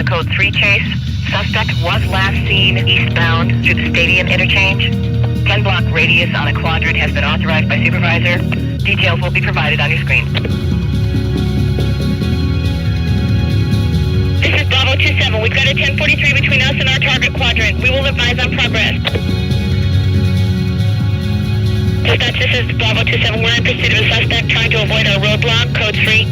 code 3 chase. Suspect was last seen eastbound through the stadium interchange. 10-block radius on a quadrant has been authorized by supervisor. Details will be provided on your screen. This is Bravo 27. We've got a 1043 between us and our target quadrant. We will advise on progress. Dispatch, this is Bravo 27. We're in pursuit of a suspect trying to avoid our roadblock, code 3.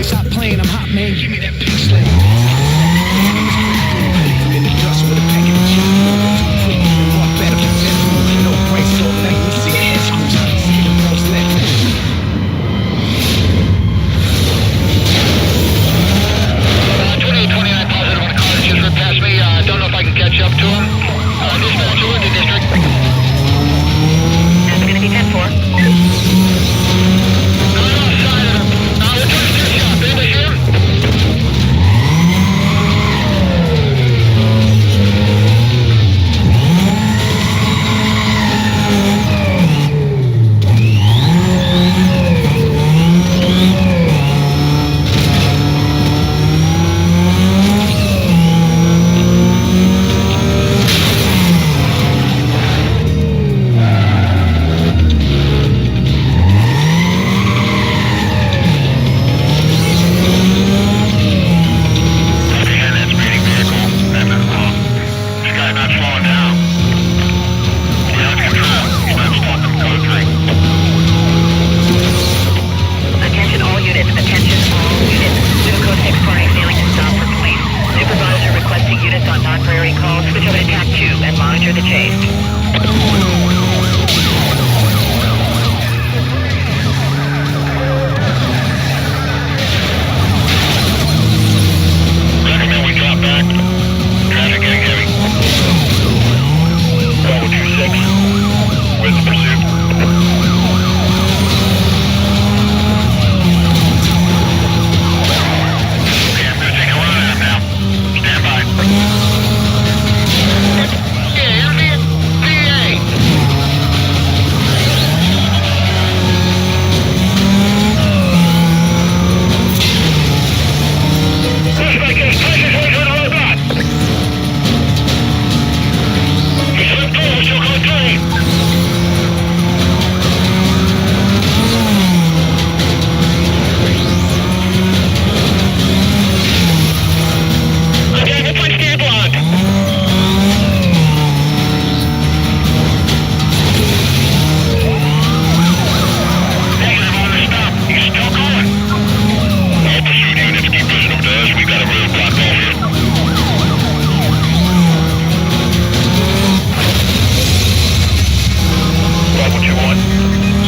Stop playing, I'm hot, man. Give me that big slave. In the dust with a pack of cheese. Walk better than this. No brakes, all night. You see it. I'm trying to see the most left. 2829 positive on a car that just ripped past me. Don't know if I can catch up to him. Dispatch, you're in the district. That's going to be 10-4.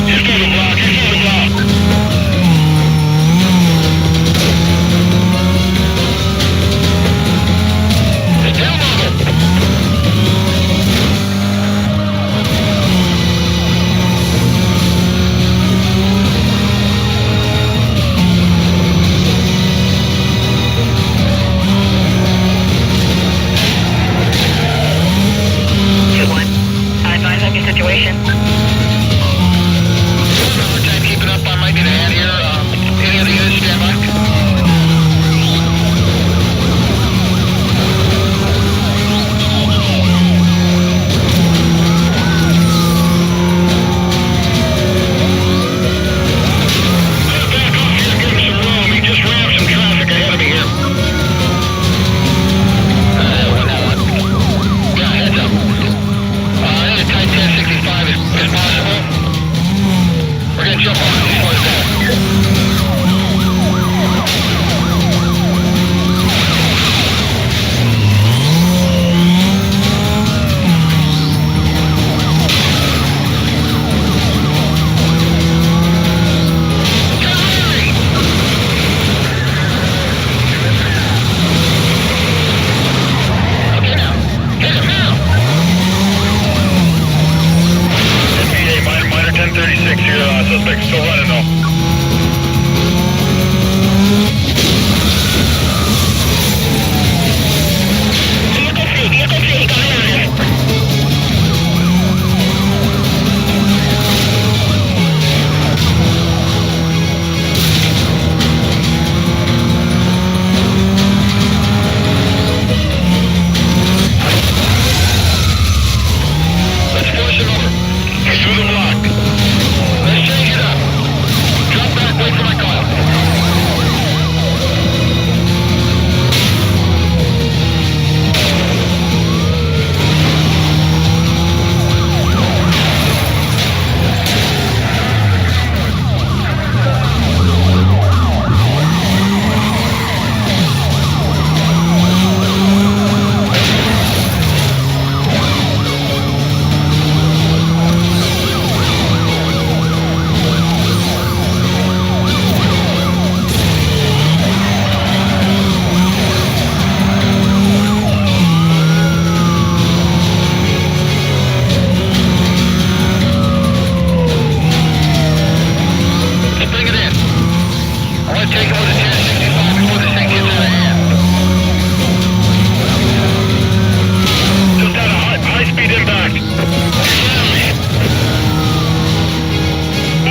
He's through the block. He's through the block. Still moving. I advise on your situation. Hard time keeping up. I might need a hand here. Any of the units stand by? Back off here. Give him some room. He just rammed some traffic ahead of me here. Yeah, heads up. I need a tight 1065 is possible. We're gonna jump on it before it's done. Okay now. Hit him now. Minor 1036 here, suspect still running though. Vehicle C, going on it. Let's force him over. He's through the block. Let's change it up. Drop back, wait for my call. Let's bring it in. I want to take him with a 1065 before this thing gets out of hand. Just had a high-speed impact.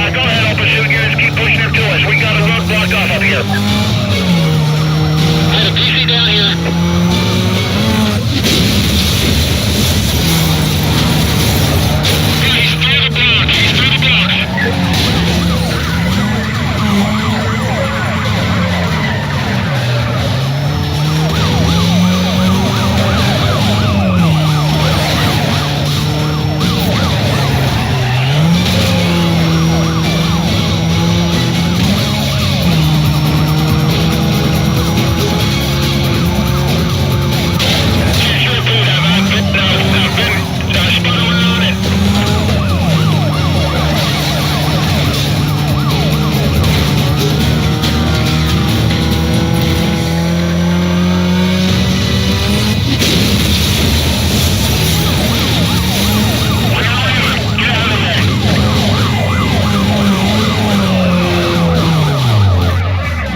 Go ahead, open shooting units. Keep pushing him to us. We got a road blocked off up here. I had a PC down here.